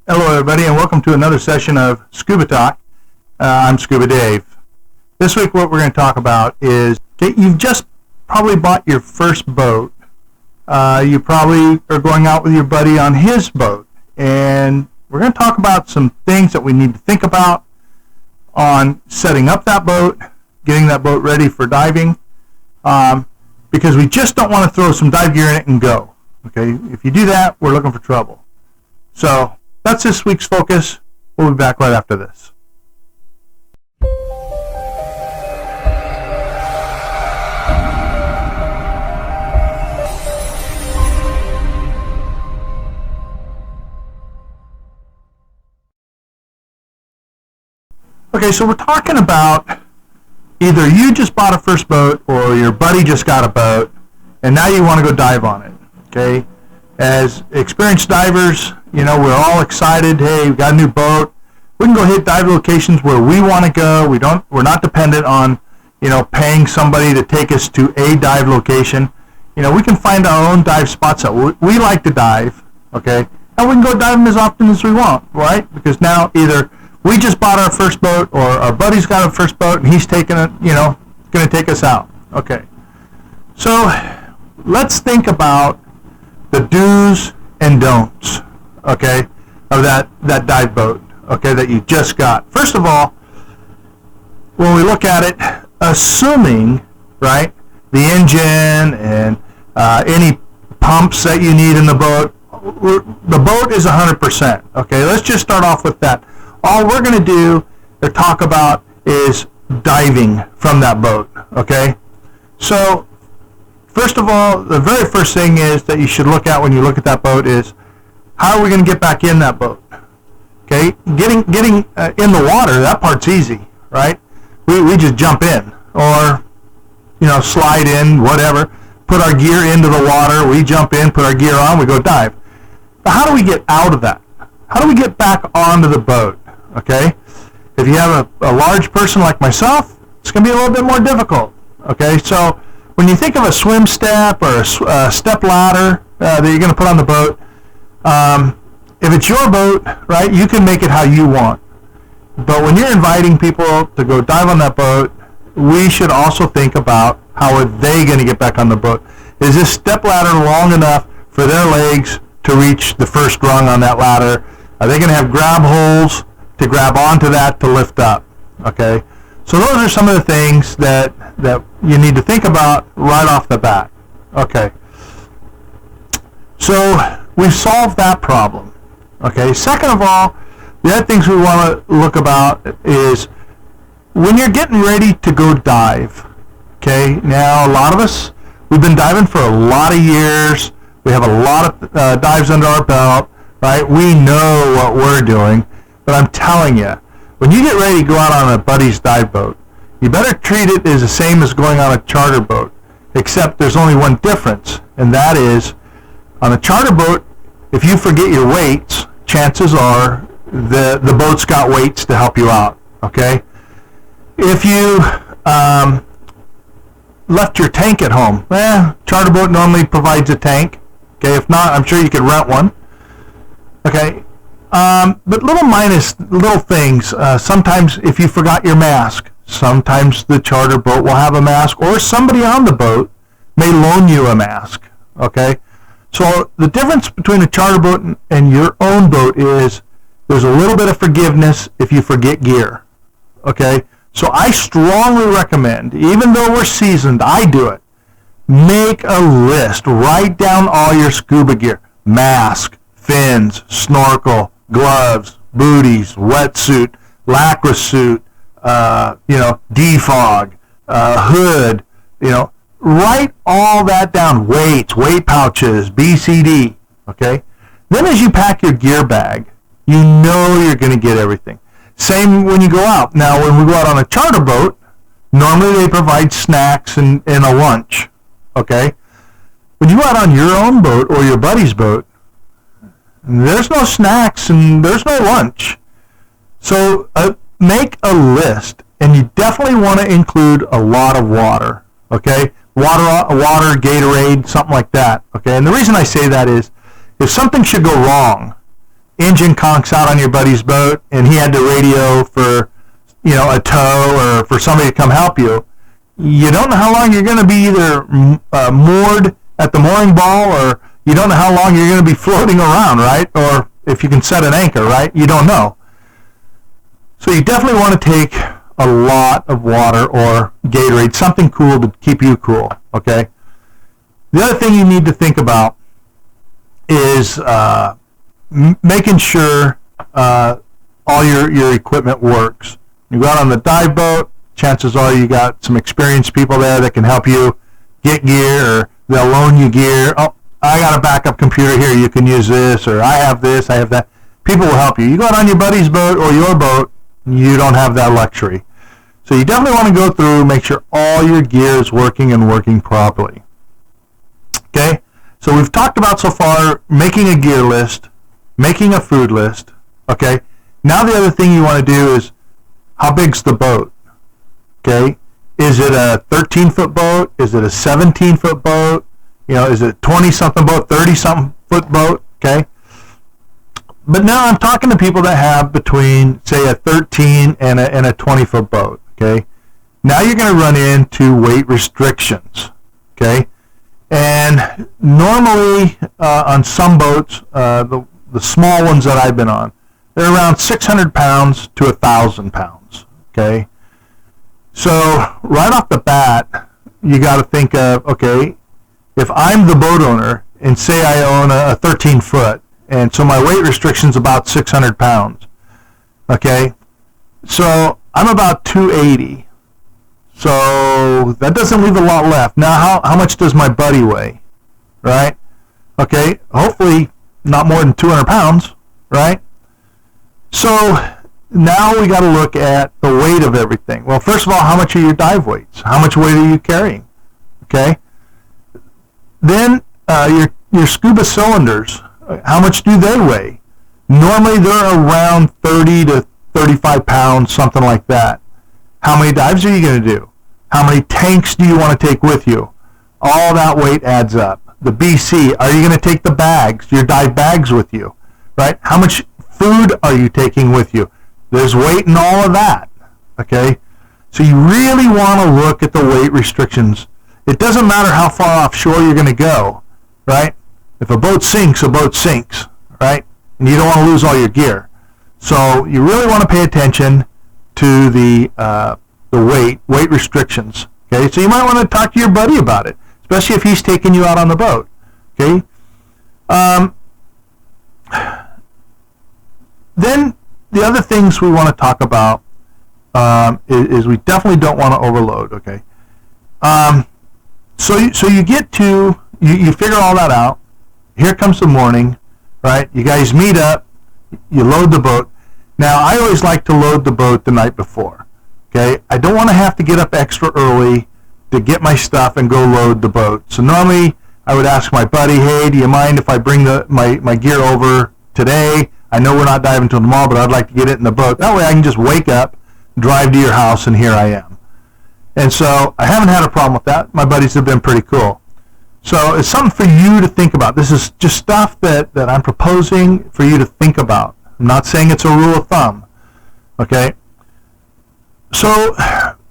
Hello, everybody, and welcome to another session of Scuba Talk. I'm Scuba Dave. This week, what we're going to talk about is that you've just probably bought your first boat. You probably are going out with your buddy on his boat, and we're going to talk about some things that we need to think about on setting up that boat, getting that boat ready for diving, because we just don't want to throw some dive gear in it and go. Okay, if you do that, we're looking for trouble. So that's this week's focus. We'll be back right after this. Okay, so we're talking about either you just bought a first boat or your buddy just got a boat and now you want to go dive on it. Okay, as experienced divers, you know, we're all excited. Hey, we got a new boat. We can go hit dive locations where we want to go. We're not dependent on, you know, paying somebody to take us to a dive location. You know, we can find our own dive spots that we like to dive, okay? And we can go dive them as often as we want, right? Because now either we just bought our first boat or our buddy's got a first boat and he's taking it, you know, going to take us out. Okay. So let's think about the do's and don'ts, okay, of that dive boat, okay, that you just got. First of all, when we look at it, assuming, right, the engine and any pumps that you need in the boat is 100%, okay? Let's just start off with that. All we're going to do or talk about is diving from that boat, okay? So first of all, the very first thing is that you should look at when you look at that boat is, how are we going to get back in that boat? Okay, getting in the water, that part's easy, right? We just jump in or, you know, slide in, whatever, put our gear into the water, we jump in, put our gear on, we go dive. But how do we get out of that? How do we get back onto the boat? Okay, if you have a large person like myself, it's going to be a little bit more difficult. Okay, so when you think of a swim step or a step ladder that you're going to put on the boat, if it's your boat, right, you can make it how you want. But when you're inviting people to go dive on that boat, we should also think about how are they going to get back on the boat. Is this step ladder long enough for their legs to reach the first rung on that ladder? Are they going to have grab holes to grab onto that to lift up? Okay, so those are some of the things that you need to think about right off the bat. Okay, so we've solved that problem. Okay, second of all, the other things we want to look about is when you're getting ready to go dive. Okay, now a lot of us, we've been diving for a lot of years. We have a lot of dives under our belt, right? We know what we're doing, but I'm telling you, when you get ready to go out on a buddy's dive boat, you better treat it as the same as going on a charter boat, except there's only one difference, and that is on a charter boat, if you forget your weights, chances are the boat's got weights to help you out, okay? If you left your tank at home, charter boat normally provides a tank, okay? If not, I'm sure you could rent one, okay? But little things, sometimes if you forgot your mask, sometimes the charter boat will have a mask, or somebody on the boat may loan you a mask, okay? So the difference between a charter boat and your own boat is there's a little bit of forgiveness if you forget gear, okay? So I strongly recommend, even though we're seasoned, I do it, make a list. Write down all your scuba gear, mask, fins, snorkel, gloves, booties, wetsuit, lacquer suit, defog, hood, write all that down, weights, weight pouches, BCD, okay? Then as you pack your gear bag, you know you're going to get everything. Same when you go out. Now, when we go out on a charter boat, normally they provide snacks and a lunch, okay? When you go out on your own boat or your buddy's boat, there's no snacks and there's no lunch. So make a list, and you definitely want to include a lot of water, okay? Water, Gatorade, something like that, okay? And the reason I say that is if something should go wrong, engine conks out on your buddy's boat and he had to radio for, a tow or for somebody to come help you, you don't know how long you're going to be either moored at the mooring ball, or you don't know how long you're going to be floating around, right? Or if you can set an anchor, right? You don't know. So you definitely want to take a lot of water or Gatorade, something cool to keep you cool, okay? The other thing you need to think about is making sure all your equipment works. You go out on the dive boat, chances are you got some experienced people there that can help you get gear, or they'll loan you gear. Oh, I got a backup computer here, you can use this, or I have this, I have that. People will help you. You go out on your buddy's boat or your boat, you don't have that luxury. So you definitely want to go through, make sure all your gear is working and working properly. Okay? So we've talked about so far making a gear list, making a food list. Okay? Now the other thing you want to do is, how big's the boat? Okay? Is it a 13-foot boat? Is it a 17-foot boat? Is it a 20-something boat, 30-something foot boat? Okay? But now I'm talking to people that have between, say, a 13 and a 20-foot boat. Okay? Now you're going to run into weight restrictions. Okay? And normally on some boats, the small ones that I've been on, they're around 600 pounds to 1,000 pounds. Okay? So right off the bat, you got to think of, okay, if I'm the boat owner and say I own a 13-foot, and so my weight restriction's about 600 pounds, okay? So I'm about 280. So that doesn't leave a lot left. Now, how much does my buddy weigh, right? Okay, hopefully not more than 200 pounds, right? So now we got to look at the weight of everything. Well, first of all, how much are your dive weights? How much weight are you carrying? Okay? Then your scuba cylinders, how much do they weigh? Normally they're around 30 to 35 pounds, something like that. How many dives are you going to do? How many tanks do you want to take with you? All that weight adds up. The BC, are you going to take the bags, your dive bags with you? Right? How much food are you taking with you? There's weight in all of that. Okay? So you really want to look at the weight restrictions. It doesn't matter how far offshore you're going to go, right? If a boat sinks, right? And you don't want to lose all your gear. So you really want to pay attention to the weight restrictions. Okay, so you might want to talk to your buddy about it, especially if he's taking you out on the boat. Okay. Then the other things we want to talk about is we definitely don't want to overload. Okay. So you get to you figure all that out. Here comes the morning, right? You guys meet up. You load the boat. Now I always like to load the boat the night before. Okay, I don't want to have to get up extra early to get my stuff and go load the boat. So normally I would ask my buddy, hey, do you mind if I bring my gear over today? I know we're not diving until tomorrow, but I'd like to get it in the boat. That way I can just wake up, drive to your house, and here I am. And so I haven't had a problem with that. My buddies have been pretty cool. So it's something for you to think about. This is just stuff that I'm proposing for you to think about. I'm not saying it's a rule of thumb. Okay? So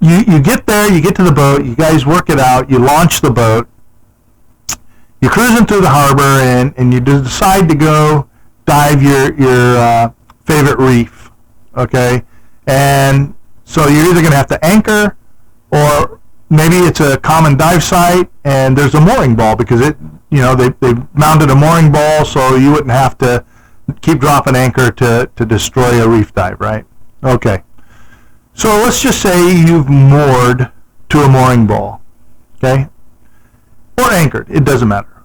you get there, you get to the boat, you guys work it out, you launch the boat, you're cruising through the harbor, and you decide to go dive your favorite reef. Okay? And so you're either going to have to anchor, or maybe it's a common dive site and there's a mooring ball, because they mounted a mooring ball so you wouldn't have to keep dropping anchor to destroy a reef dive, right? Okay. So let's just say you've moored to a mooring ball, okay? Or anchored, it doesn't matter.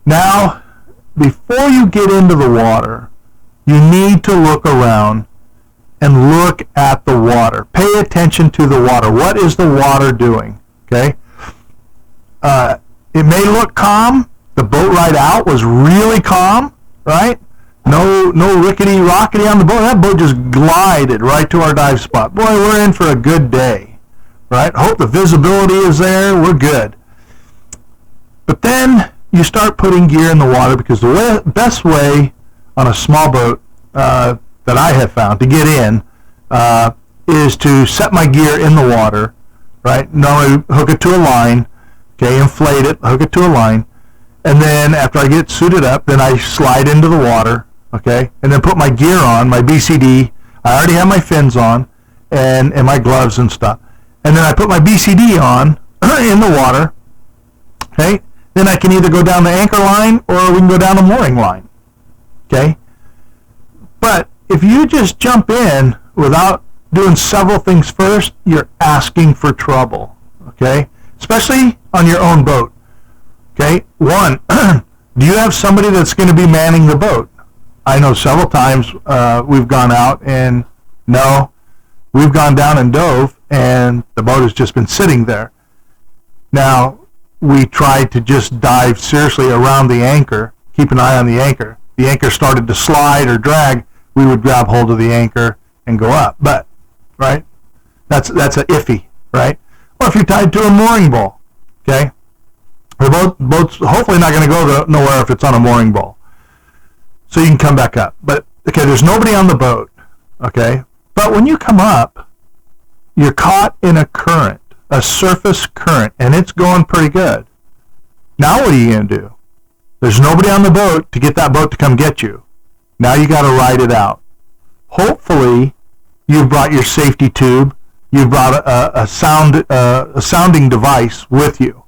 Now, before you get into the water, you need to look around and look at the water. Pay attention to the water. What is the water doing? Okay? It may look calm. The boat ride out was really calm, right? No rickety-rockety on the boat. That boat just glided right to our dive spot. Boy, we're in for a good day, right? Hope the visibility is there. We're good. But then you start putting gear in the water, because the best way on a small boat that I have found to get in is to set my gear in the water, right? Normally hook it to a line, okay, inflate it, hook it to a line, and then after I get suited up, then I slide into the water, okay, and then put my gear on, my BCD. I already have my fins on and my gloves and stuff. And then I put my BCD on in the water, okay? Then I can either go down the anchor line or we can go down the mooring line, okay? But if you just jump in without doing several things first, you're asking for trouble, okay? Especially on your own boat, okay? One, do you have somebody that's going to be manning the boat? I know several times we've gone out and no, we've gone down and dove and the boat has just been sitting there. Now, we tried to just dive seriously around the anchor, keep an eye on the anchor. The anchor started to slide or drag, we would grab hold of the anchor and go up. But, right, that's a iffy, right? Or if you're tied to a mooring bowl, okay? The boat's hopefully not going to go nowhere if it's on a mooring bowl. So you can come back up. But, okay, there's nobody on the boat, okay? But when you come up, you're caught in a current, a surface current, and it's going pretty good. Now what are you going to do? There's nobody on the boat to get that boat to come get you. Now you got to ride it out. Hopefully, you've brought your safety tube. You've brought a sounding device with you.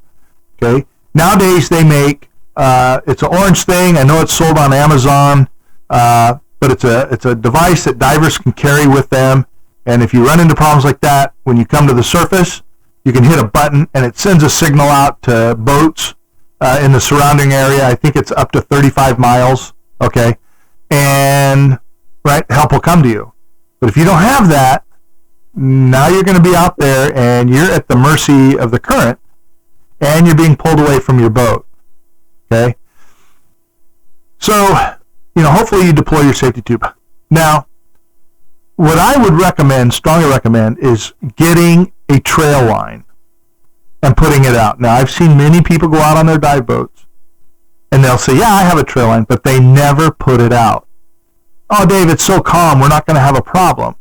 Okay. Nowadays they make it's an orange thing. I know it's sold on Amazon, but it's a device that divers can carry with them. And if you run into problems like that, when you come to the surface, you can hit a button and it sends a signal out to boats in the surrounding area. I think it's up to 35 miles. Okay. And right, help will come to you. But if you don't have that, now you're going to be out there and you're at the mercy of the current and you're being pulled away from your boat. Okay? So, hopefully you deploy your safety tube. Now, what I would recommend, strongly recommend, is getting a trail line and putting it out. Now, I've seen many people go out on their dive boats and they'll say, yeah, I have a trail line, but they never put it out. Oh, Dave, it's so calm, we're not going to have a problem.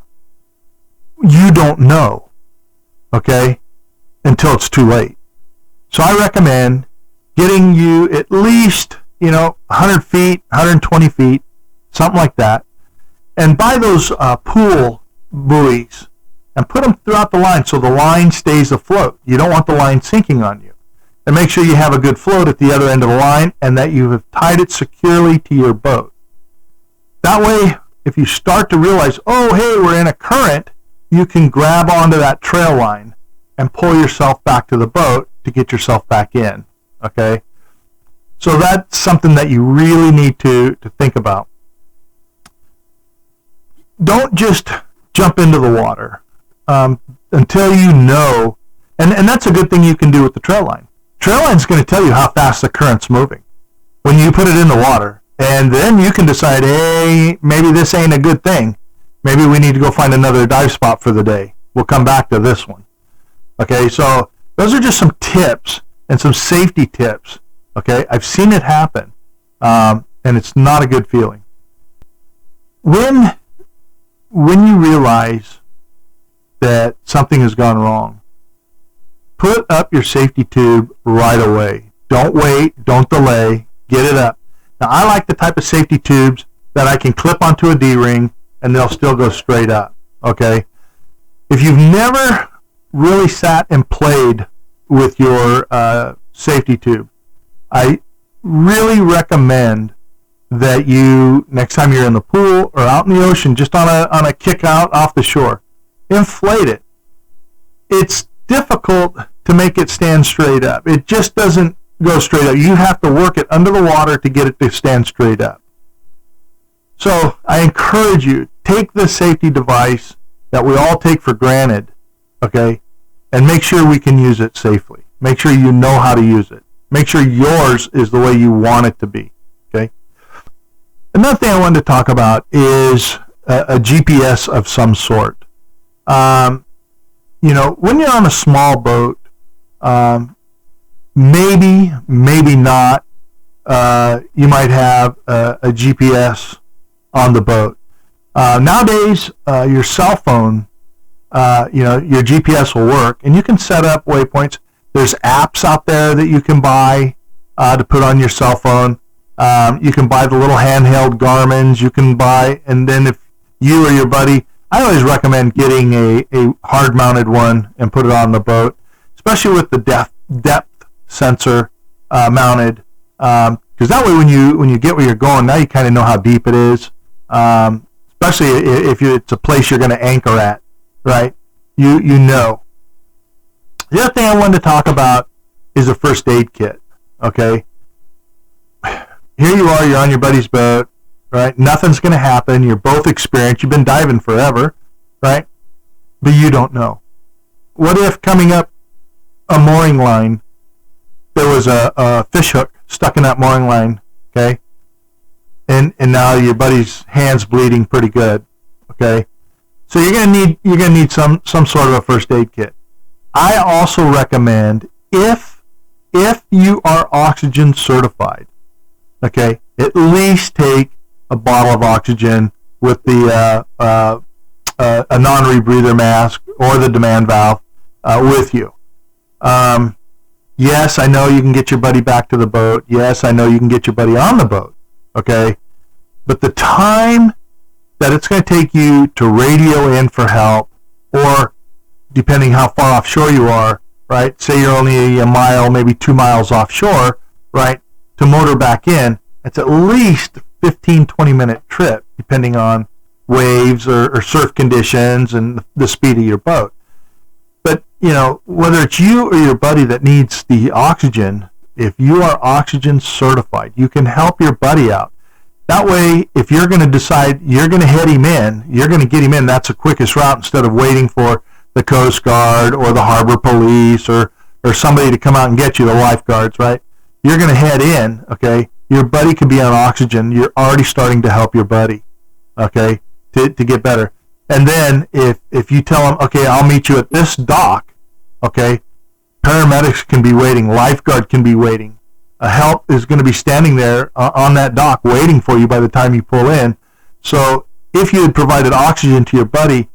You don't know, okay, until it's too late. So I recommend getting you at least, 100 feet, 120 feet, something like that, and buy those pool buoys and put them throughout the line so the line stays afloat. You don't want the line sinking on you. And make sure you have a good float at the other end of the line and that you have tied it securely to your boat. That way, if you start to realize, oh, hey, we're in a current, you can grab onto that trail line and pull yourself back to the boat to get yourself back in, okay? So that's something that you really need to think about. Don't just jump into the water until you know, and that's a good thing you can do with the trail line. Trail line is going to tell you how fast the current's moving when you put it in the water. And then you can decide, hey, maybe this ain't a good thing. Maybe we need to go find another dive spot for the day. We'll come back to this one. Okay, so those are just some tips and some safety tips. Okay, I've seen it happen, and it's not a good feeling. When you realize that something has gone wrong, put up your safety tube right away. Don't wait. Don't delay. Get it up. Now, I like the type of safety tubes that I can clip onto a D-ring and they'll still go straight up, okay? If you've never really sat and played with your safety tube, I really recommend that you, next time you're in the pool or out in the ocean, just on a kick out off the shore, inflate it. It's difficult to make it stand straight up. It just doesn't go straight up. You have to work it under the water to get it to stand straight up. So I encourage you, take the safety device that we all take for granted, okay, and make sure we can use it safely. Make sure you know how to use it. Make sure yours is the way you want it to be, okay? Another thing I wanted to talk about is a GPS of some sort. When you're on a small boat, maybe not, you might have a GPS on the boat. Nowadays, your cell phone, your GPS will work, and you can set up waypoints. There's apps out there that you can buy to put on your cell phone. You can buy the little handheld Garmins. You can buy, and then if you or your buddy, I always recommend getting a hard-mounted one and put it on the boat, especially with the depth sensor mounted, because that way when you get where you're going, now you kind of know how deep it is, especially if it's a place you're going to anchor at, right? You know. The other thing I wanted to talk about is a first aid kit, okay? Here you are, you're on your buddy's boat, right? Nothing's going to happen. You're both experienced. You've been diving forever, right? But you don't know. What if coming up a mooring line, there was a fish hook stuck in that mooring line, okay? And now your buddy's hand's bleeding pretty good, okay? So you're gonna need some sort of a first aid kit. I also recommend if you are oxygen certified, okay, at least take a bottle of oxygen with the a non-rebreather mask or the demand valve with you. Yes, I know you can get your buddy back to the boat. Yes, I know you can get your buddy on the boat, okay? But the time that it's going to take you to radio in for help, or depending how far offshore you are, right? Say you're only a mile, maybe 2 miles offshore, right? To motor back in, it's at least 15, 20-minute trip, depending on waves or surf conditions and the speed of your boat. But, whether it's you or your buddy that needs the oxygen, if you are oxygen certified, you can help your buddy out. That way, if you're going to decide you're going to head him in, you're going to get him in, that's the quickest route instead of waiting for the Coast Guard or the Harbor Police or somebody to come out and get you, the lifeguards, right? You're going to head in, okay? Your buddy could be on oxygen. You're already starting to help your buddy, okay, to get better. And then if you tell him, okay, I'll meet you at this dock, okay, paramedics can be waiting, lifeguard can be waiting. Help is going to be standing there on that dock waiting for you by the time you pull in. So if you had provided oxygen to your buddy,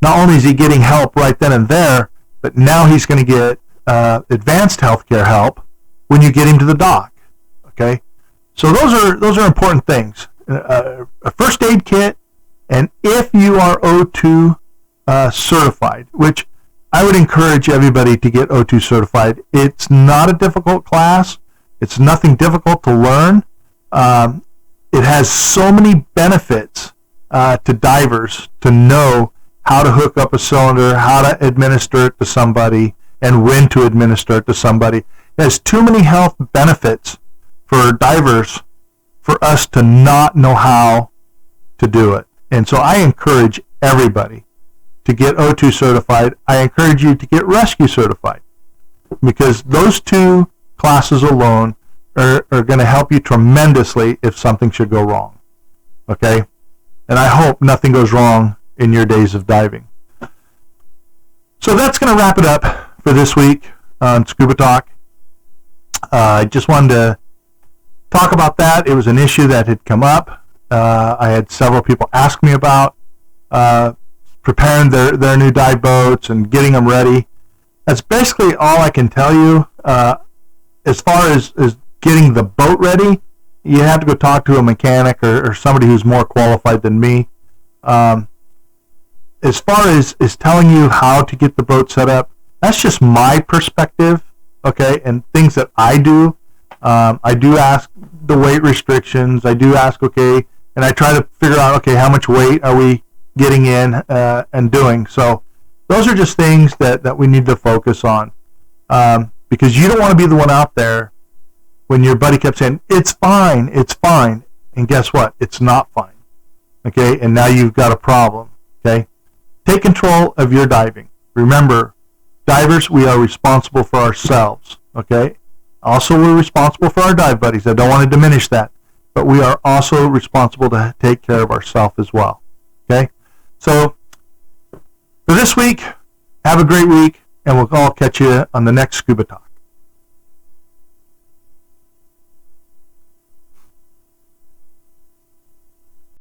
not only is he getting help right then and there, but now he's going to get advanced healthcare help when you get him to the dock. Okay, so those are important things. A first aid kit, and if you are O2 certified, which I would encourage everybody to get O2 certified. It's not a difficult class. It's nothing difficult to learn. It has so many benefits to divers to know how to hook up a cylinder, how to administer it to somebody, and when to administer it to somebody. It has too many health benefits for divers for us to not know how to do it. And so I encourage everybody to get O2 certified. I encourage you to get rescue certified, because those two classes alone are going to help you tremendously if something should go wrong. Okay? And I hope nothing goes wrong in your days of diving. So that's going to wrap it up for this week on Scuba Talk. I just wanted to talk about that. It was an issue that had come up. I had several people ask me about preparing their new dive boats and getting them ready. That's basically all I can tell you. As far as getting the boat ready, you have to go talk to a mechanic or somebody who's more qualified than me. As far as telling you how to get the boat set up, that's just my perspective, okay, and things that I do. I do ask the weight restrictions. I do ask, okay, and I try to figure out, okay, how much weight are we getting in and doing. So those are just things that we need to focus on, because you don't want to be the one out there when your buddy kept saying, it's fine, and guess what? It's not fine, okay, and now you've got a problem, okay? Take control of your diving. Remember, divers, we are responsible for ourselves, okay? Also, we're responsible for our dive buddies. I don't want to diminish that, but we are also responsible to take care of ourselves as well, okay? So, for this week, have a great week, and we'll all catch you on the next Scuba Talk.